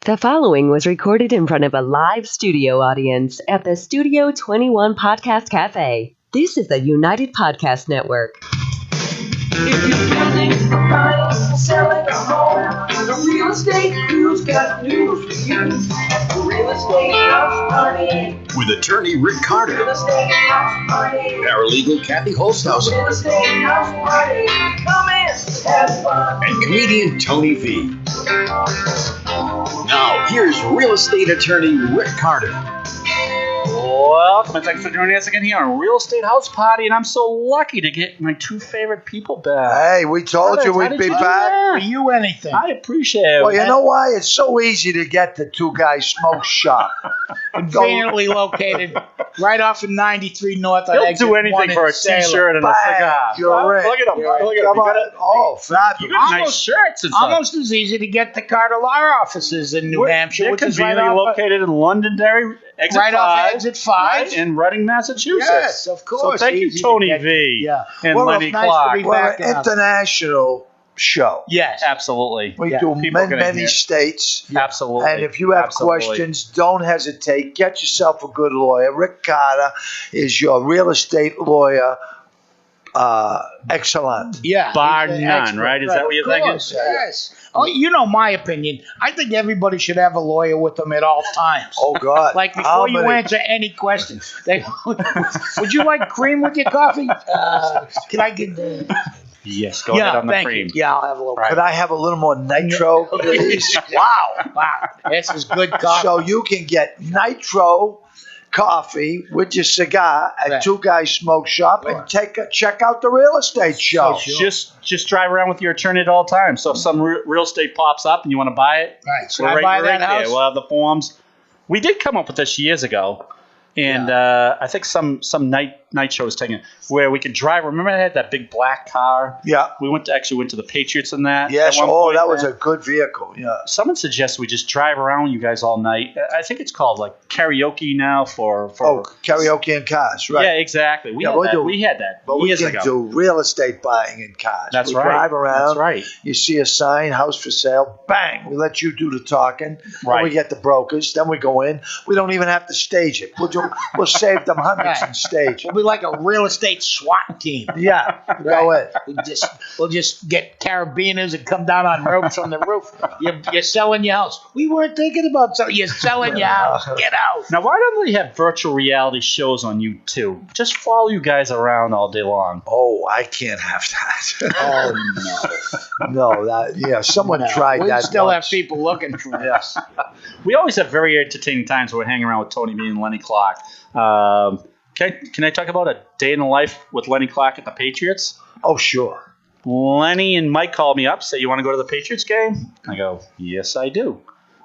The following was recorded in front of a live studio audience at the Studio 21 Podcast Cafe. This is the United Podcast Network. If you're building a buying, selling a home, the real estate crew's got news for you. The Real Estate House Party. With attorney Rick Carter, Real Estate House Party. paralegal Kathy Holtshouserand, Real Estate House Party. Come in, have fun. and comedian Tony V. Now, here's real estate attorney Rick Carter. Welcome and thanks for joining us again here on Real Estate House Party, and I'm so lucky to get my two favorite people back. Hey, we told you we'd be back. For you anything. I appreciate it. Well, you know why? It's so easy to get to Two Guys Smoke Shop. Conveniently located right off of 93 North. He'll do anything for a t-shirt and a cigar. You're right. Look at him. Look at him. Oh, You fabulous. got nice shirts and stuff. Almost as easy to get to Carter Law offices in New Hampshire, They're which is right conveniently off, located in Londonderry, exit right 5. off exit 5. Right, in Reading, Massachusetts. Yes, of course. So thank you, Easy to Tony get to. V. Yeah. And Well, Lenny it's nice to Clarke. be We're back an in our- international show. Yes. Absolutely. We Yeah. do People are gonna many hear. states. Absolutely. And if you have Absolutely. questions, don't hesitate. Get yourself a good lawyer. Rick Carter is your real estate lawyer. Excellent. Yeah. Bar he's an none, expert. right? Is that what you're thinking? Of course, yes. Oh, you know my opinion. I think everybody should have a lawyer with them at all times. Oh, God. Like How before you many- answer any question, would you like cream with your coffee? Can I get the? Yes, go ahead on the thank cream. you. Yeah, I'll have a little. Could I have a little more nitro, please? Wow, this is good coffee. So you can get nitro coffee with your cigar at Right. Two Guys Smoke Shop and check out the real estate show. Just drive around with your attorney at all times. So if some real estate pops up and you want to buy it, Right. Should we're I buy we're that there. house? We'll have the forms. We did come up with this years ago, and I think some night show was taken where we could drive. Remember I had that big black car? Yeah. We went to the Patriots in that. Yes. at one Oh, point that was there. a good vehicle. Yeah. Someone suggested we just drive around with you guys all night. I think it's called like karaoke now for Oh, karaoke in cars, right? Yeah, exactly. We had that But we years can ago. do real estate buying in cars. That's we right. drive around. That's right. You see a sign, house for sale, bang. We let you do the talking. Right. Then we get the brokers. Then we go in. We don't even have to stage it. We'll save them hundreds Right. and stage it. We'll be like a real estate SWAT team. Yeah. Go in. We'll just get carabiners and come down on ropes from the roof. You're selling your house. We weren't thinking about selling. You're selling your house. Get out. Now, why don't they have virtual reality shows on YouTube? Just follow you guys around all day long. Oh, I can't have that. Oh No, someone tried we that. still have once. people looking for us. We always have very entertaining times where we're hanging around with Tony V and Lenny Clarke. Can I talk about a day in the life with Lenny Clarke at the Patriots? Oh, sure. Lenny and Mike called me up, say, you want to go to the Patriots game? I go, yes, I do.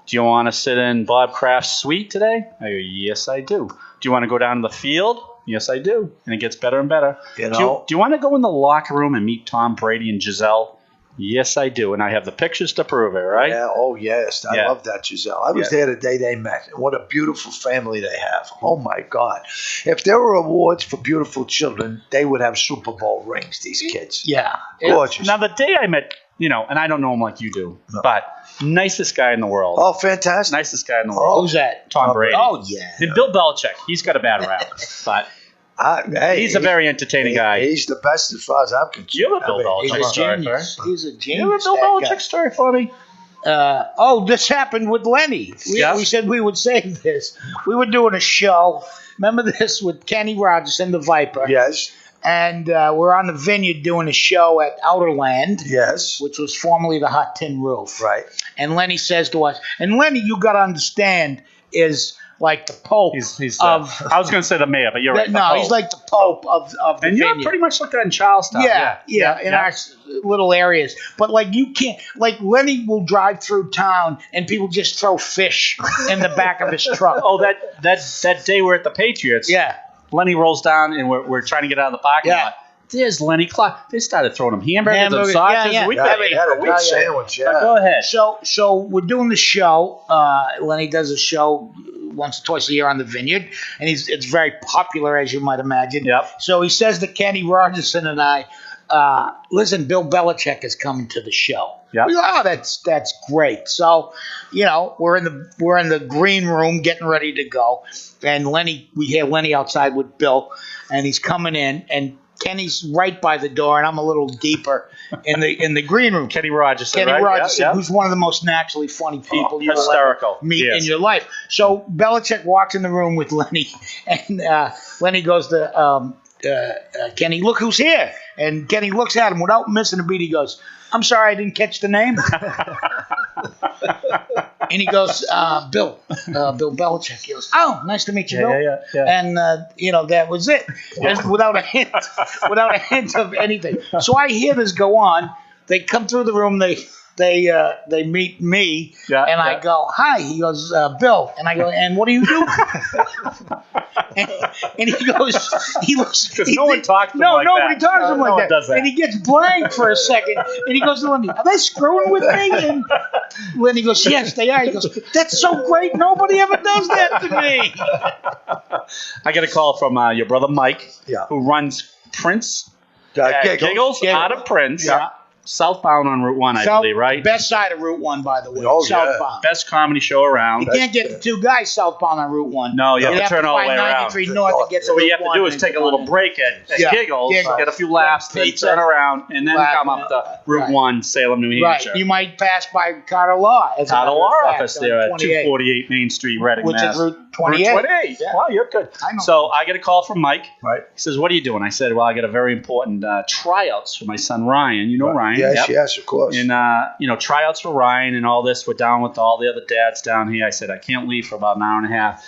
Do you want to sit in Bob Kraft's suite today? I go, yes, I do. Do you want to go down to the field? Yes, I do. And it gets better and better. You Do know, you want to go in the locker room and meet Tom Brady and Giselle? Yes, I do. And I have the pictures to prove it, right? yeah, oh, yes. I Yeah. love that, Giselle. I was there the day they met. What a beautiful family they have. Oh, my God. If there were awards for beautiful children, they would have Super Bowl rings, these kids. Yeah. Gorgeous. Now, the day I met, and I don't know him like you do, but nicest guy in the world. Oh, fantastic. Nicest guy in the world. Who's that? Tom Brady. Oh, yeah. And Bill Belichick. He's got a bad rap, but Hey, he's a very entertaining guy. He's the best as far as I'm concerned. You have a Bill He's Belichick a story, genius. right? He's a You genius. have a Bill that guy. Belichick story for me? This happened with Lenny. Yeah. We said we would save this. We were doing a show. Remember this with Kenny Rogers and the Viper? Yes, And we're on the Vineyard doing a show at Outerland, yes. which was formerly the Hot Tin Roof. Right. And Lenny says to us, and Lenny, you got to understand, is like the Pope He's of. I was going to say the mayor, but you're right. No, he's like the Pope of the And you're Vineyard. pretty much like that in Charlestown. Yeah, in our little areas. But like you can't, like Lenny will drive through town and people just throw fish in the back of his truck. Oh, that day we're at the Patriots. Yeah. Lenny rolls down and we're trying to get out of the parking Yeah. lot. There's Lenny Clarke. They started throwing him hamburgers and Hamburgers, sausages. yeah. We Yeah, got he had a we- nice sandwich, yeah. Go ahead. So we're doing the show. Lenny does a show once or twice a year on the Vineyard, and it's very popular, as you might imagine. Yep. So he says to Kenny Rogerson and I, listen, Bill Belichick is coming to the show. Yeah. We go, oh, that's great. So, we're in the green room getting ready to go, and we hear Lenny outside with Bill, and he's coming in, and Kenny's right by the door, and I'm a little deeper in the green room. Kenny Rogerson, Kenny right? Rogerson, who's one of the most naturally funny people you'll hysterical. ever meet Yes. in your life. So Belichick walks in the room with Lenny, and Lenny goes to Kenny, look who's here. And Kenny looks at him without missing a beat. He goes, I'm sorry I didn't catch the name. And he goes, Bill Belichick. He goes, oh, nice to meet you, Bill. Yeah. And that was it. Just without a hint of anything. So I hear this go on. They come through the room. They meet me, and I go, hi. He goes, Bill. And I go, and what do you do? and he goes, he looks. Because no one talks to him like nobody that. talks to him No like one that. does that. And he gets blank for a second, and he goes to Lenny, are they screwing with me? And Lenny goes, yes, they are. He goes, that's so great. Nobody ever does that to me. I get a call from your brother Mike, who runs Prince Giggles out of Prince. Yeah. Southbound on Route 1, I believe, right? Best side of Route 1, by the way. Oh, yeah. Southbound. Best comedy show around. You can't get the two guys southbound on Route 1. No, you have to turn all the way find around. 93 north to get So to what you Route have to do 1 is take a little break at Giggles, get a few laps, then Pizza. turn around, and then come up the Route Right. 1, Salem, New Hampshire. Right. You might pass by Carter Law. As a Carter matter of Law fact, office on there at 28, 248 Main Street, Reading, which Mass. is Route 28. Route 28. Yeah. Wow, you're good. I know. So I get a call from Mike. Right. He says, what are you doing? I said, well, I got a very important tryouts for my son Ryan. You know Ryan. Yes, of course. And, tryouts for Ryan and all this. We're down with all the other dads down here. I said, I can't leave for about an hour and a half.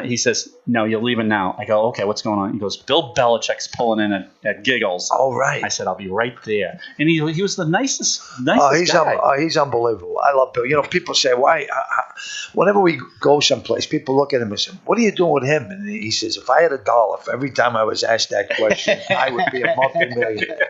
He says, no, you're leaving now. I go, okay, what's going on? He goes, Bill Belichick's pulling in at Giggles. All right. I said, I'll be right there. And he was the nicest guy. He's unbelievable. I love Bill. People say, why? Whenever we go someplace, people look at him and say, what are you doing with him? And he says, if I had $1 for every time I was asked that question, I would be a multi-millionaire.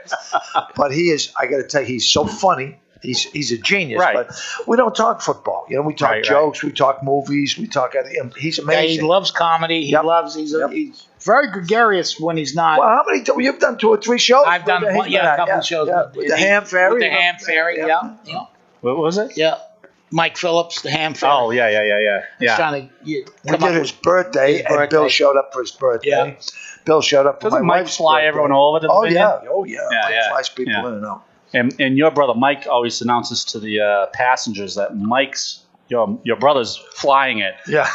But I got to tell you, he's so funny. He's a genius, Right. but we don't talk football. We talk jokes, we talk movies, we talk. He's amazing. Yeah, he loves comedy. He's very gregarious when he's not. Well, how many? You've done 2 or 3 shows. I've done a couple shows. Yeah. With the Ham Fairy. With the Ham Fairy, yeah. What was it? Yeah. Mike Phillips, the Ham Fairy. Oh, yeah. He's trying to We did his birthday, and Bill showed up for his birthday. Yeah. Bill showed up for Doesn't my Mike wife's fly birthday. everyone over to the Vineyard? Oh, yeah. Mike flies people in and out. And your brother Mike always announces to the passengers that your brother's flying it. Yeah.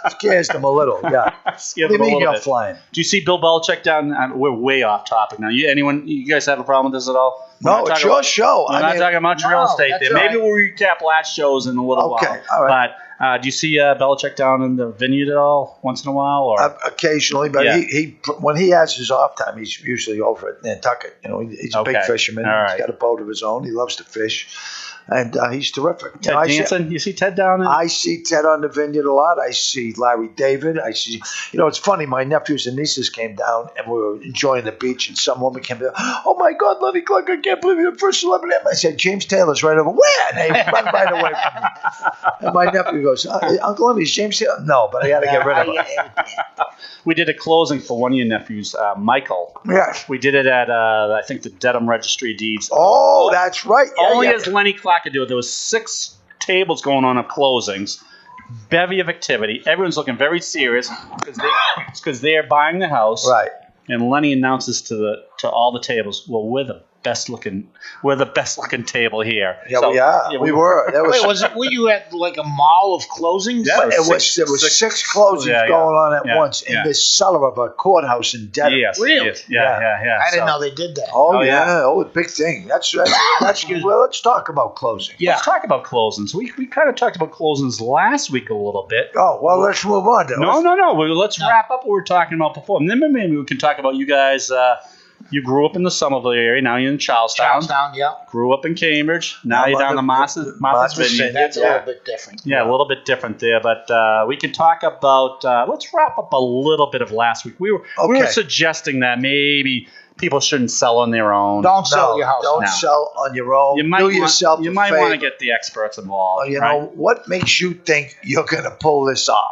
Scares them a little, yeah. What do you mean you're flying? Do you see Bill Belichick down? We're way off topic now. You guys have a problem with this at all? No, it's your show. We're not talking about real estate there. Maybe we'll recap last shows in a little while. Okay, all right. But do you see Belichick down in the Vineyard at all once in a while? Or occasionally, but he when he has his off time, he's usually over at Nantucket. He's a big fisherman. All right. He's got a boat of his own. He loves to fish. And he's terrific. Ted Danson, you see Ted down there? I see Ted on the Vineyard a lot. I see Larry David. I see, it's funny. My nephews and nieces came down, and we were enjoying the beach, and some woman came down. Oh my God, Lenny Clarke! I can't believe you're the first celebrity. I said, James Taylor's right over. Where? And they run right away from me. And my nephew goes, Uncle Lenny, is James Taylor? No, but I got to get rid of him. We did a closing for one of your nephews, Michael. Yeah. We did it at I think the Dedham Registry of Deeds. Oh, that's right. Only as Lenny Clarke could do it. There was 6 tables going on of closings, bevy of activity. Everyone's looking very serious because they're buying the house. Right. And Lenny announces to all the tables, well, we're the best looking table here. Yeah, So, we were. That was. Were you at like a mall of closings? Yeah, there was 6 closings going on at once in this cellar of a courthouse in Dedham. Yes. Really? Yes, yeah. I didn't know they did that. Oh yeah. Oh, big thing. That's well. Let's talk about closing. Yeah. Let's talk about closings. We kind of talked about closings last week a little bit. Oh well, let's move on. Then. No. Let's wrap up what we were talking about before. And then maybe we can talk about you guys. You grew up in the Somerville area. Now you're in Charlestown. Yeah. Grew up in Cambridge. Now you're down the Martha's Vineyard. That's a little bit different. Yeah, a little bit different there. But we can talk about. Let's wrap up a little bit of last week. We were suggesting that maybe people shouldn't sell on their own. Don't sell your house. Don't No. sell on your own. You might Do want, yourself you a might favor. want to get the experts involved. You right? know, what makes you think you're going to pull this off?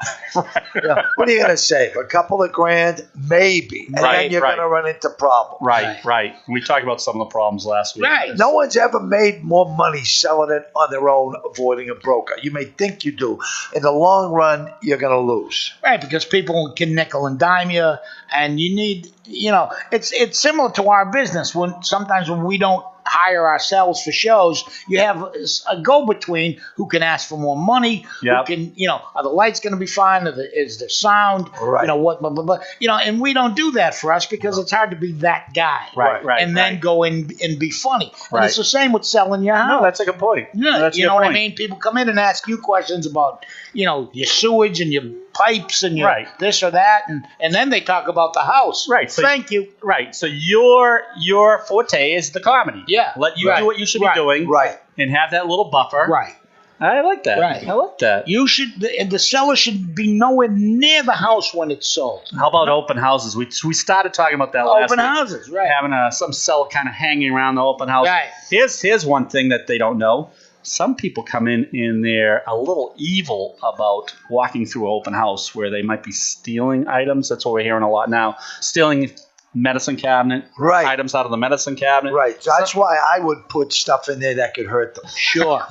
You know, what are you going to save? A couple of grand? Maybe. And Right, then you're right. going to run into problems. Right. We talked about some of the problems last week. Right. No one's ever made more money selling it on their own, avoiding a broker. You may think you do. In the long run, you're going to lose. Right, because people can nickel and dime you, and you need, it's similar to our business. Sometimes when we don't hire ourselves for shows, you have a go-between who can ask for more money. Yep. Who can, are the lights going to be fine? Is the sound? Right. What? Blah, blah, blah. And we don't do that for us because it's hard to be that guy. Right. And then go in and be funny. And Right. it's the same with selling your house. No, that's a good point. Yeah, That's a you good know what I point. mean? People come in and ask you questions about, your sewage and your pipes and your Right. this or that, and then they talk about the house. Right, so- Thank you. Right. So your forte is the comedy. Yeah. Let you Right. do what you should Right. be doing. Right. And have that little buffer. Right. I like that. Right. I like that. You should. The seller should be nowhere near the house when it's sold. How about open houses? We started talking about that last Open week. houses, right? Having some seller kind of hanging around the open house. Right. Here's one thing that they don't know. Some people come in and they're a little evil about walking through an open house where they might be stealing items. That's what we're hearing a lot now. Stealing medicine cabinet, Right. items out of the medicine cabinet. Right. So that's why I would put stuff in there that could hurt them. Sure.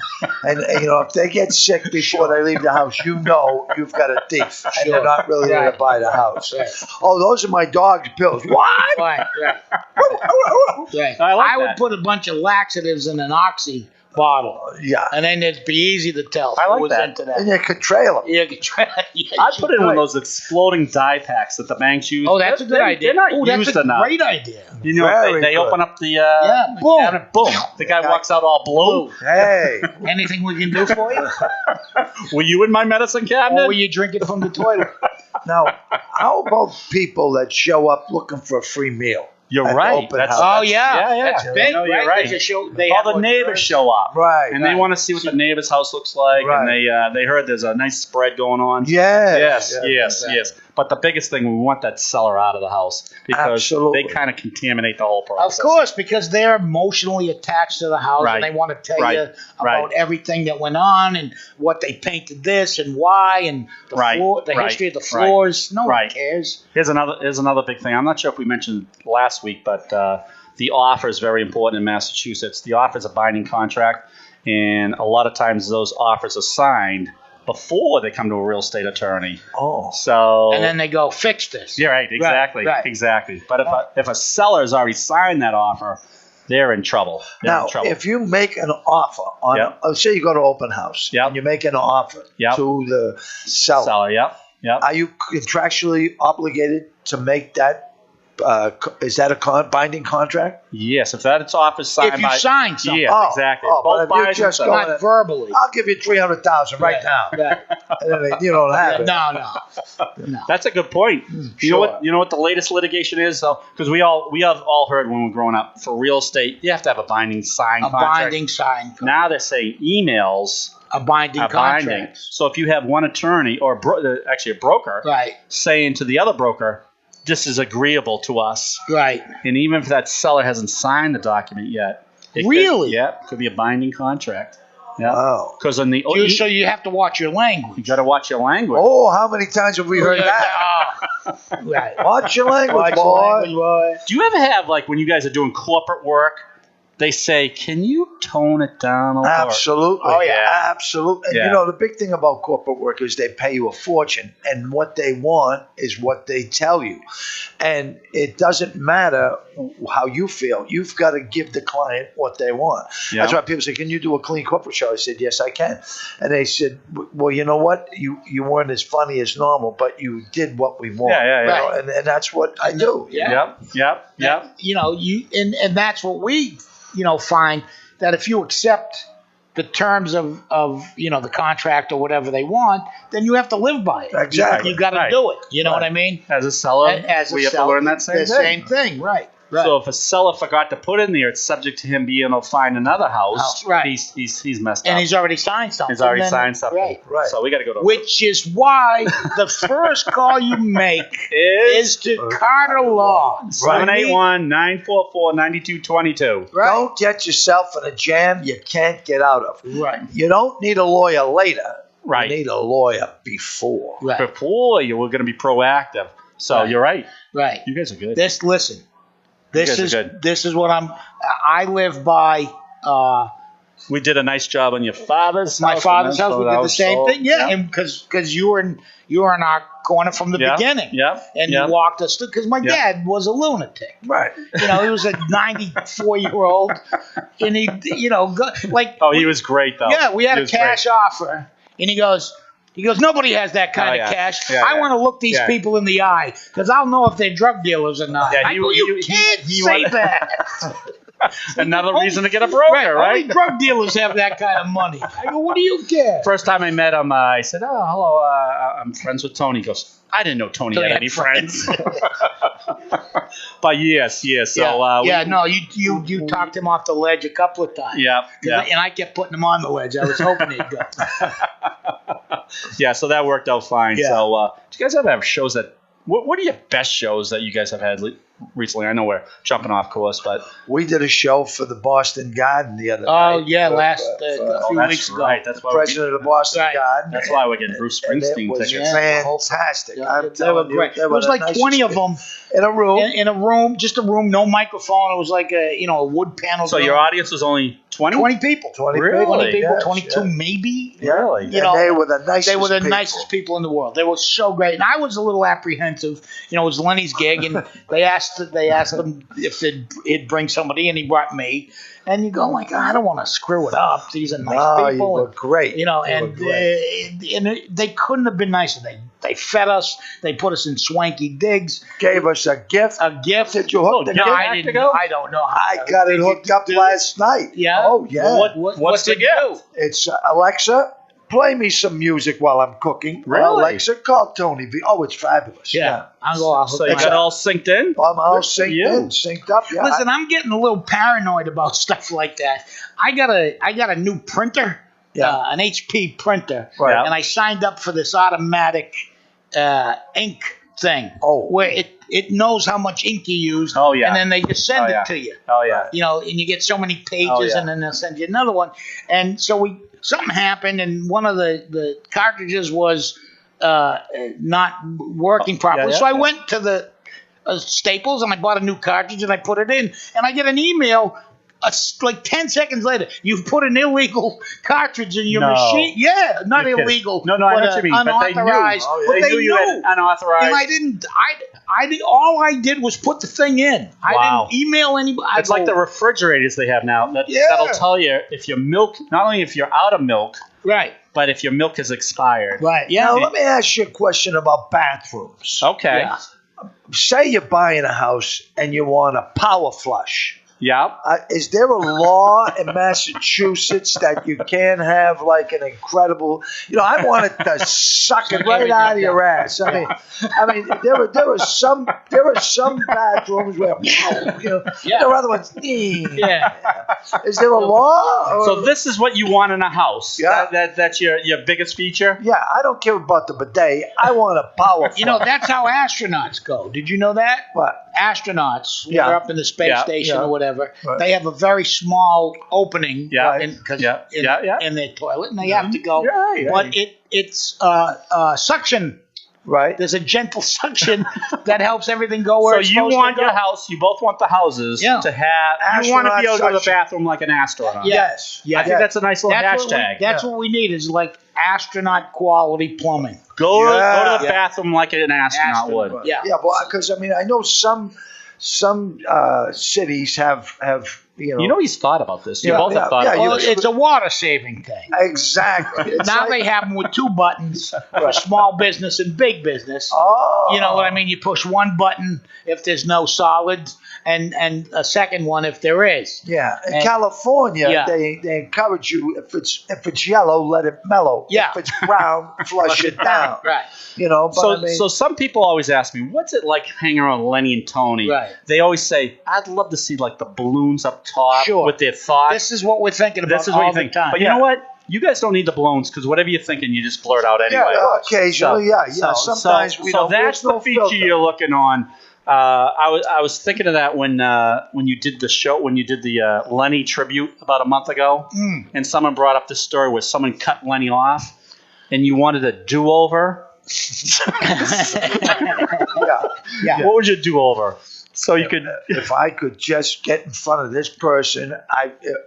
And if they get sick before they leave the house, you've got a thief. And Sure. they're not really going Right. to buy the house. Right. Oh, those are my dog's pills. What? Right. Right. I like I would that. put a bunch of laxatives in an oxy bottle, Yeah. and then it'd be easy to tell I like who was that. into that. And you could trail them. You could try. I put in one of those exploding die packs that the banks use. Oh, that's a good idea. They're not Oh, that's used a enough. great idea. You know, Very they good. open up the Yeah, boom. cabinet, boom. The guy walks out all blue. Hey. Anything we can do for you? Were you in my medicine cabinet? Or will you drink it from the toilet? Now, how about people that show up looking for a free meal? You're At right. open That's, house. Oh yeah, yeah. that's big. No, you're right? right. 'Cause they show- they all have the what- neighbors show up. Right. And they want to see what the neighbor's house looks like. Right. And they heard there's a nice spread going on. Yes. Yes. But the biggest thing, we want that seller out of the house because Absolutely. they kind of contaminate the whole Of process. course, because they're emotionally attached to the house, Right. and they want to tell Right. you about everything that went on and what they painted this and why and the Right. floor, the Right. history of the Right. floors. No Right. one cares. Here's another big thing. I'm not sure if we mentioned last week, but the offer is very important in Massachusetts. The offer is a binding contract, and a lot of times those offers are signed before they come to a real estate attorney. Oh. So And then they go, fix this. yeah, right, exactly, right. exactly. But if a seller has already signed that offer, they're in trouble. They're Now, in trouble. if you make an offer on, Yep. say you go to open house, Yep. and you make an offer Yep. to the seller, Yep. are you contractually obligated to make that? Is that a binding contract? Yes, if that offer is signed If you by sign something, yeah, Oh, exactly. oh, Both but if you're buyers just and going- sellers. not verbally. I'll give you 300,000 right now, Right. and then you don't have it. No. That's a good point. You know what the latest litigation is, though, because we have all heard when we were growing up, for real estate you have to have a binding signed A contract. binding sign. Now they're saying emails A binding are contract. binding. So if you have one attorney or actually a broker Right. saying to the other broker, "This is agreeable to us," Right. and even if that seller hasn't signed the document yet, it Really? could be a binding contract. Yeah, Wow. because on the So you have to watch your language. you got to watch your language. Oh, how many times have we heard that? Right. Watch your language, Watch your boy. language, boy. Do you ever have, like, when you guys are doing corporate work, they say, "Can you tone it down a little?" Absolutely. Oh, yeah. Absolutely. And Yeah. the big thing about corporate work is they pay you a fortune, and what they want is what they tell you. And it doesn't matter how you feel. You've got to give the client what they want. Yeah. That's why people say, "Can you do a clean corporate show?" I said, "Yes, I can." And they said, "Well, you know what? You weren't as funny as normal, but you did what we want." Yeah. You know, and that's what I do. Yeah. Yep. And that's what we find, that if you accept the terms of the contract or whatever they want, then you have to live by it. Exactly. You got to Right. do it. You know Right. what I mean? As a seller, As a we have to seller, learn that same the thing. same thing, right? Right. So if a seller forgot to put in there, it's subject to him being able to find another house. Right. He's messed And up. he's already signed something. He's already then- signed something. Right. So we got to go to Which is why the first call you make is to Carter Law. 781-944-9222. Right. Don't get yourself in a jam you can't get out of. Right. You don't need a lawyer later. Right. You need a lawyer before. Right. Before you were going to be proactive. So Right. you're right. Right. You guys are good. Listen. guys This are is good. this is what I live by. We did a nice job on your father's My house. father's house. We did the same so- thing. Yeah, and because you were in our corner from the Yeah, beginning. yeah, And yeah. you walked us because my Yeah. dad was a lunatic. Right. You know, he was a 94-year-old, and he, like. Oh, he was great though. Yeah, we had He a was cash offer, and he goes, nobody has that kind Oh, of yeah. cash. Yeah, I yeah. want to look these Yeah. people in the eye because I'll know if they're drug dealers or not. Yeah, I go, you can't he say wanted- that. Another reason to get a broker, right? Only drug dealers have that kind of money. I go, what do you care? First time I met him, I said, "Oh, hello, I'm friends with Tony." He goes, "I didn't know Tony had any friends." But yes. So you talked him off the ledge a couple of times. Yeah. And I kept putting him on the ledge. I was hoping he'd go. Yeah, so that worked out fine. Yeah. So, do you guys ever have shows that? What are your best shows that you guys have had recently? I know we're jumping off course, but We did a show for the Boston Garden the other Oh, night. yeah, for- last for- a few that's weeks ago. right. That's why. president of the Boston Right. Garden. That's why we're getting Bruce And it Springsteen was tickets. fantastic. Yeah, I'm they were telling you, great. they It were was the like nicest 20 of people. them in a room. in a room, just a room, no microphone. It was like a wood panel. So room. your audience was only 20? 20 people. 20 Really? people. 20 people, Yes, 22 yeah. maybe. Yeah. Really? And You know, they were the nicest They were the people. nicest people in the world. They were so great, and I was a little apprehensive. It was Lenny's gig, and they asked him if he'd bring somebody, and he brought me. And you go like, I don't want to screw it up. These are nice No, you people. were great. You know, You were and great. they couldn't have been nicer. They fed us. They put us in swanky digs. Gave us a gift. A gift. Did you hook the No, gift? I didn't. I don't know. How I got it hooked up last night. Yeah. Oh, yeah. What's the gift? It's Alexa, play me some music while I'm cooking. Really? Alexa, call Tony V. Oh, it's fabulous. Yeah. I'll So you hook got it up. all synced in? I'm all Good for synced you. in, synced up. Yeah. Listen, I'm getting a little paranoid about stuff like that. I got a new printer, Yeah. an HP printer, Right. and I signed up for this automatic ink thing. Oh. Where it knows how much ink you use. Oh, yeah. And then they just send Oh, yeah. it to you. Oh, yeah. And you get so many pages, Oh, yeah. and then they'll send you another one. And so something happened, and one of the cartridges was not working properly. yeah, So I yeah. went to the Staples, and I bought a new cartridge, and I put it in, and I get an email. Like 10 seconds later, you've put an illegal cartridge in your No. machine. Yeah, not You're kidding. illegal. No, I know but, what you mean. But they knew. unauthorized. Oh, yeah. But They knew you had unauthorized. And I didn't. All I did was put the thing in. Wow. I didn't email anybody. It's like the refrigerators they have now. Yeah. That'll tell you if your milk, not only if you're out of milk, right, but if your milk is expired. right. Yeah. Now, let me ask you a question about bathrooms. Okay. Yeah. Say you're buying a house and you want a power flush. Yeah. Is there a law in Massachusetts that you can't have like an incredible? I wanted to suck it right out of your ass. I mean, there are some bathrooms where there are other ones. Yeah. Is there a law? Or- So this is what you want in a house. Yeah. That's your biggest feature. yeah, I don't care about the bidet. I want a power flush. That's how astronauts go. Did you know that? What? Astronauts, when Yeah. they're up in the space Yeah. station Yeah. or whatever, Right. they have a very small opening Yeah. in their toilet, and they have to go. Yeah, yeah. But it's suction. Right? There's a gentle suction that helps everything go where So it's you supposed want to go. your house. You both want the houses Yeah. to have. You want to be able to go to the Astronaut bathroom like an astronaut. Yeah. Yes. Yeah. I think that's a nice little That's hashtag. what we need is like astronaut quality plumbing. Go to Yeah. the bathroom like an astronaut would. Yeah. Yeah, because I know some cities have You know he's thought about this. You Yeah, both yeah, have thought yeah, about Well, this. it's a water saving thing. Exactly. It's Now like- they have them with 2 buttons for small business and big business. Oh. You know what I mean? You push one button if there's no solids, and a second one if there is. Yeah, in And- California, Yeah. they encourage you if it's yellow, let it mellow. Yeah. If it's brown, flush it down. Right. You know, but So, I mean, so some people always ask me, what's it like hanging around Lenny and Tony? Right. They always say, I'd love to see like the balloons up top Sure. with their thoughts. This is what we're thinking about This is what all you the think. time. But you know what? You guys don't need the balloons because whatever you're thinking, you just blurt out anyway. occasionally, sometimes we so don't. that's there's no the feature filter. you're looking on. I was thinking of that when you did the show, when you did the Lenny tribute about a month ago, and someone brought up this story where someone cut Lenny off, and you wanted a do-over. Yeah. What would you do over? So you could. If I could just get in front of this person,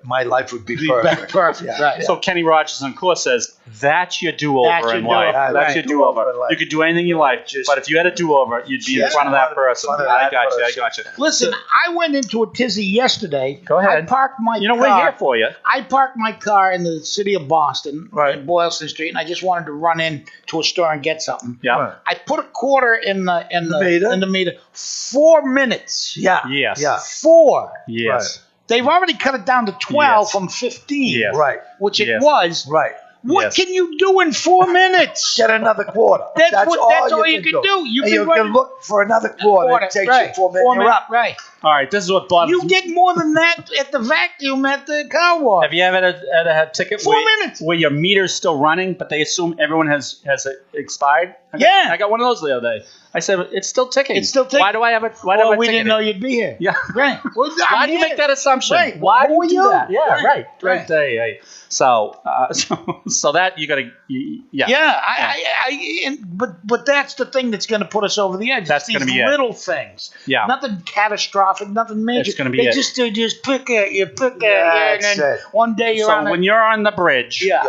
my life would be perfect. Perfect. Yeah. Right. So Kenny Rogers, of course, says that's your do-over That's your in life. do-over. That's Right. your do-over. in life. You could do anything you like, but if you had a do-over, you'd be in Just front of that in person. front of I that got you. I person. got you. Listen, I went into a tizzy yesterday. Go ahead. I parked my You know, car. we're here for you. I parked my car in the city of Boston, Right. in Boylston Street, and I just wanted to run in to a store and get something. Yeah. Right. I put a quarter in the meter? meter. 4 minutes. Yeah. Yes. Yeah. 4. Yes. They've already cut it down to 12 Yes. from 15. Yes. Right. Which it Yes. was. Right. What Yes. can you do in 4 minutes? Get another quarter. That's all you can can do. You and can you run- can look for another quarter. It takes right. you 4 minutes. 4 You're minutes, up. right. All right. This is what bothers You me. get more than that at the vacuum at the car wash. Have you ever had a ticket 4 where, minutes. where your meter's still running, but they assume everyone has it expired? Yeah. I got one of those the other day. I said, it's still ticking. It's still ticking. Why do I have it? Why do I Well, have we a didn't know you'd be here. Yeah. Right. Well, Why do you make that assumption? Right. Why Who do you are do you? that? Yeah, Right. right. Hey. So that you got to, yeah. Yeah, but that's the thing that's going to put us over the edge. That's It's gonna these be it. little things. Yeah. Nothing catastrophic, nothing major. It's gonna be they it. just pick at you, and That's then it. one day you're So on when it. you're on the bridge, Yeah.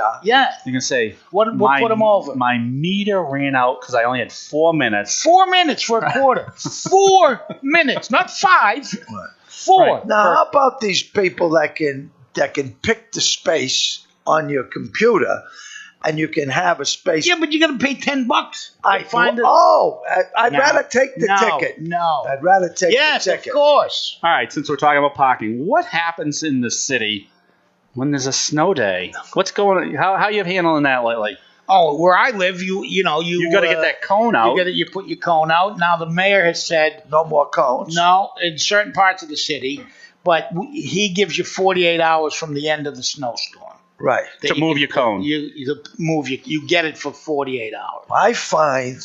you can say, What put them over? My meter ran out because I only had 4 minutes. 4 minutes for a quarter. 4 minutes, not 5. 4. Right. Now, how about these people that can pick the space on your computer, and you can have a space? Yeah, but you're going to pay $10 to find it. I'd No. rather take the No, ticket. no. I'd rather take Yes, the of ticket. course. All right, since we're talking about parking, what happens in the city when there's a snow day? What's going on? How are you handling that lately? Oh, where I live, you You got to get that cone out. You put your cone out. Now the mayor has said No more cones. no in certain parts of the city, but he gives you 48 hours from the end of the snowstorm Right. To move your cone. You get it for 48 hours. I find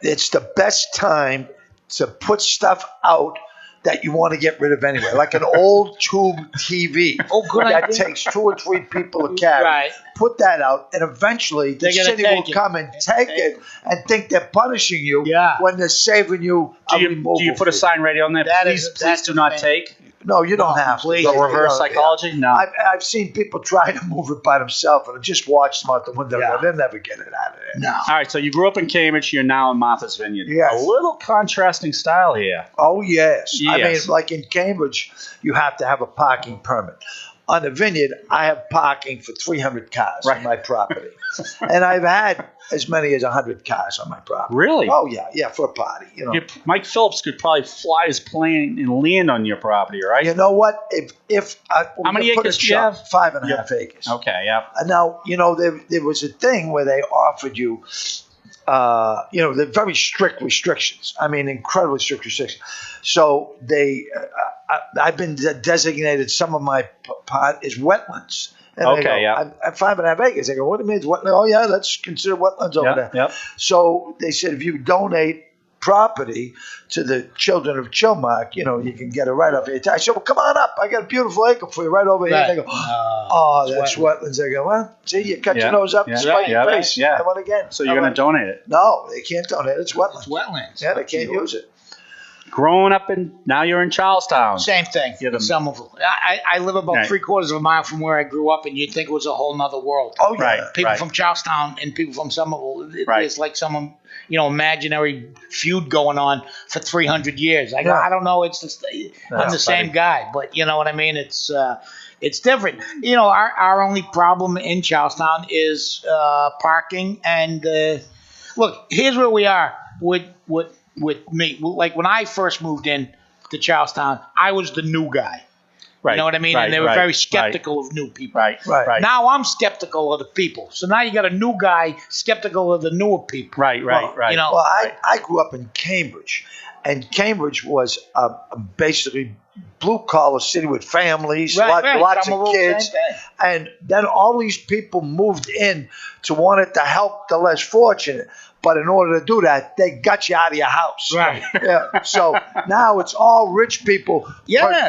it's the best time to put stuff out that you want to get rid of anyway, like an old tube TV. Oh, good that idea. takes 2 or 3 people to carry. Right. Put that out, and eventually the They're gonna city take will it. come and take it and think they're punishing you Yeah. when they're saving you a removal Do you put a fee. sign right on there? That Please, is- please that's do the not thing. take. No, you don't have to. please. The You reverse know, psychology? No. I've seen people try to move it by themselves, and I just watch them out the window. Yeah. They'll never get it out of there. No. All right, so you grew up in Cambridge. You're now in Martha's Vineyard. Yes. A little contrasting style here. Oh, yes. I mean, Yes. like in Cambridge, you have to have a parking permit. On the Vineyard, I have parking for 300 cars Right. on my property. And I've had as many as 100 cars on my property. Really? Oh, yeah, for a party. You know, Mike Phillips could probably fly his plane and land on your property, right? you know what? If How many put acres it do you short, have? 5.5 acres. Okay, yeah. And now, there was a thing where they offered you, they're very strict restrictions. I mean, incredibly strict restrictions. So I've been designated some of my part is wetlands. And they Okay, go, yeah. I'm 5.5 acres. I go, what do you mean it's wetland? Oh, yeah, that's considered wetlands over there. Yep. So they said if you donate property to the children of Chilmark, you can get a write-off. I said, well, come on up. I got a beautiful acre for you right over here. Right. They go, oh, that's wetlands. I go, well, see, you cut Yeah. your nose up Yeah. and spite your Yeah. face. Yeah. I went again. So you're going to donate it. No, they can't donate. It's wetlands. Wetlands. Yeah, they can't use it. growing up now you're in Charlestown. Same thing. Get 'em. Somerville. I live about Right. 3/4 of a mile from where I grew up, and you'd think it was a whole nother world. Oh, yeah. Right. People from Charlestown and people from Somerville. Right. It's like some, imaginary feud going on for 300 years. Yeah. I don't know. It's just, I'm the same guy, but you know what I mean? It's different. Our only problem in Charlestown is parking. And look, here's where we are with me. Like when I first moved in to Charlestown, I was the new guy. Right. You know what I mean? Right, and they were right, very skeptical of new people. Right. Right. Now I'm skeptical of the people. So now you got a new guy skeptical of the newer people. Right. Well, Right. You know, Well, I grew up in Cambridge, and Cambridge was basically blue-collar city with families, lots of kids. And then all these people moved in to wanted to help the less fortunate. But in order to do that, they got you out of your house. Right. Yeah. So now it's all rich people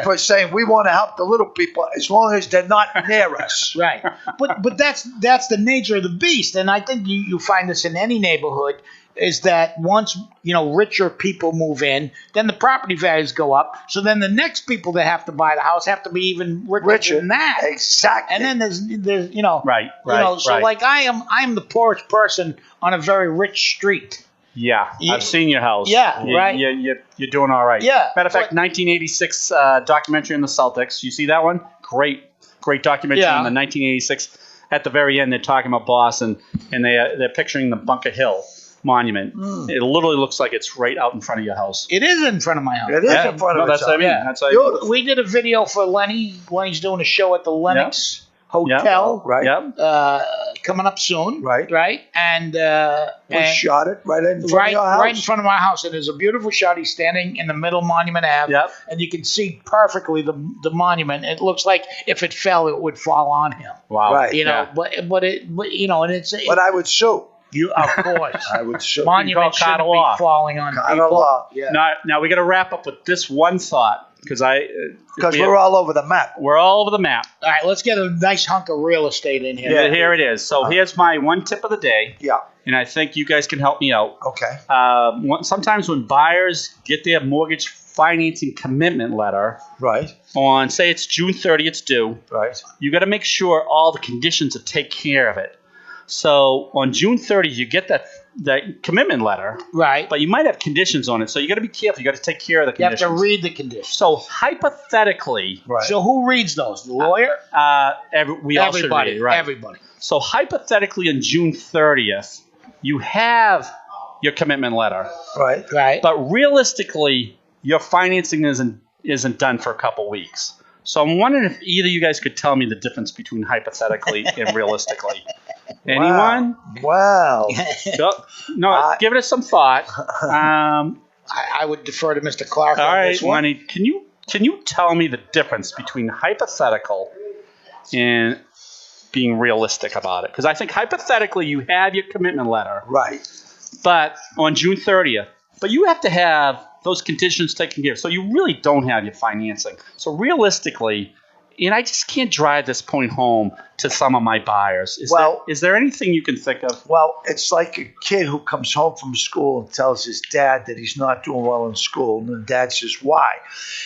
for saying we want to help the little people as long as they're not near us. Right. But that's the nature of the beast. And I think you find this in any neighborhood, is that once, richer people move in, then the property values go up. So then the next people that have to buy the house have to be even richer than that. Exactly. And then there's Right. so right. like I'm the poorest person on a very rich street. Yeah, I've seen your house. Yeah, right. You're doing all right. Yeah. Matter of fact, 1986 documentary on the Celtics. You see that one? Great documentary on the 1986. At the very end, they're talking about Boston, and they're picturing the Bunker Hill Monument. It literally looks like it's right out in front of your house. It is in front of my house. It is in front of that's us. what I mean. Yeah. That's what I mean. We did a video for Lenny when he's doing a show at the Lennox Hotel. Right. Yep. Coming up soon. Right. And We shot it right in front of your house. right in front of my house. And there's a beautiful shot. He's standing in the middle of Monument Ave. Yep. And you can see perfectly the monument. It looks like if it fell, it would fall on him. Wow. Right. But and it's But I would sue. you of course. I would sue. Monument shouldn't Carter be law. falling on Carter people. law. Yeah. Now we got to wrap up with this one thought because we're all over the map. we're all over the map. All right, let's get a nice hunk of real estate in here. Yeah. Here it is. So here's my one tip of the day, Yeah. and I think you guys can help me out. Okay. Sometimes when buyers get their mortgage financing commitment letter Right. on, say it's June 30th, it's due, Right. you got to make sure all the conditions are take care of it. So on June 30th, you get that commitment letter, Right. but you might have conditions on it. So you got to be careful. You got to take care of the You have conditions. to read the conditions. So hypothetically, Right. So who reads those? The lawyer? we all should read it, right? Everybody. So hypothetically, on June 30th, you have your commitment letter, Right. Right. but realistically, your financing isn't done for a couple weeks. So I'm wondering if either of you guys could tell me the difference between hypothetically and realistically. Anyone? Wow. No, give it some thought. I would defer to Mr. Clarke All on right, this one. Lenny, can you tell me the difference between hypothetical and being realistic about it? Because I think hypothetically you have your commitment letter, Right. but on June 30th, but you have to have those conditions taken care of. So you really don't have your financing. So realistically, and I just can't drive this point home to some of my buyers. Is there anything you can think of? Well, it's like a kid who comes home from school and tells his dad that he's not doing well in school. And the dad says, why?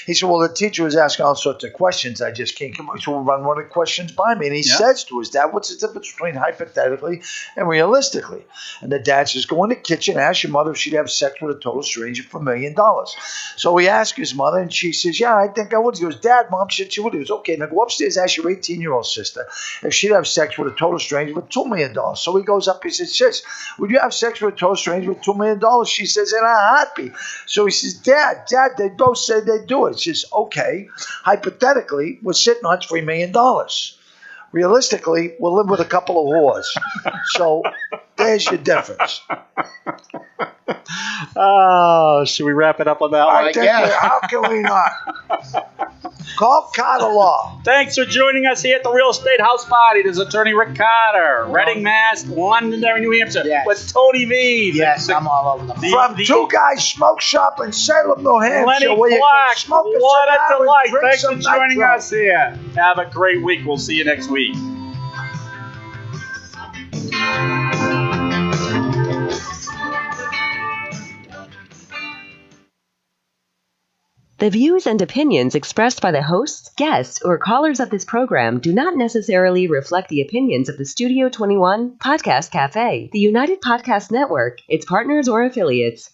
He said, well, the teacher was asking all sorts of questions. I just can't come up. So we'll run one of the questions by me. And he says to his dad, what's the difference between hypothetically and realistically? And the dad says, go in the kitchen, ask your mother if she'd have sex with a total stranger for $1 million. So he asked his mother, and she says, yeah, I think I would. He goes, Dad, Mom said she would. He goes, okay, now go upstairs, ask your 18-year-old sister if she'd have sex with a total stranger for $2 million. So he goes up, he says, sis, would you have sex with a total stranger for $2 million? She says, in a heartbeat. So he says, Dad, they both said they'd do it. She says, okay, hypothetically, we're sitting on $3 million. Realistically, we'll live with a couple of whores. So there's your difference. Oh, should we wrap it up on that one? I think how can we not? Call Carter Law. Thanks for joining us here at the Real Estate House Party. This is attorney Rick Carter, Reading, Mass, Londonderry, New Hampshire, with Tony V. Yes, I'm all over the From Two Guys Smoke Shop in Salem, New Hampshire. Lenny where you Clarke, can smoke a what a cigar and delight. drink Thanks for some joining nitro. us here. Have a great week. We'll see you next week. The views and opinions expressed by the hosts, guests, or callers of this program do not necessarily reflect the opinions of the Studio 21 Podcast Cafe, the United Podcast Network, its partners, or affiliates.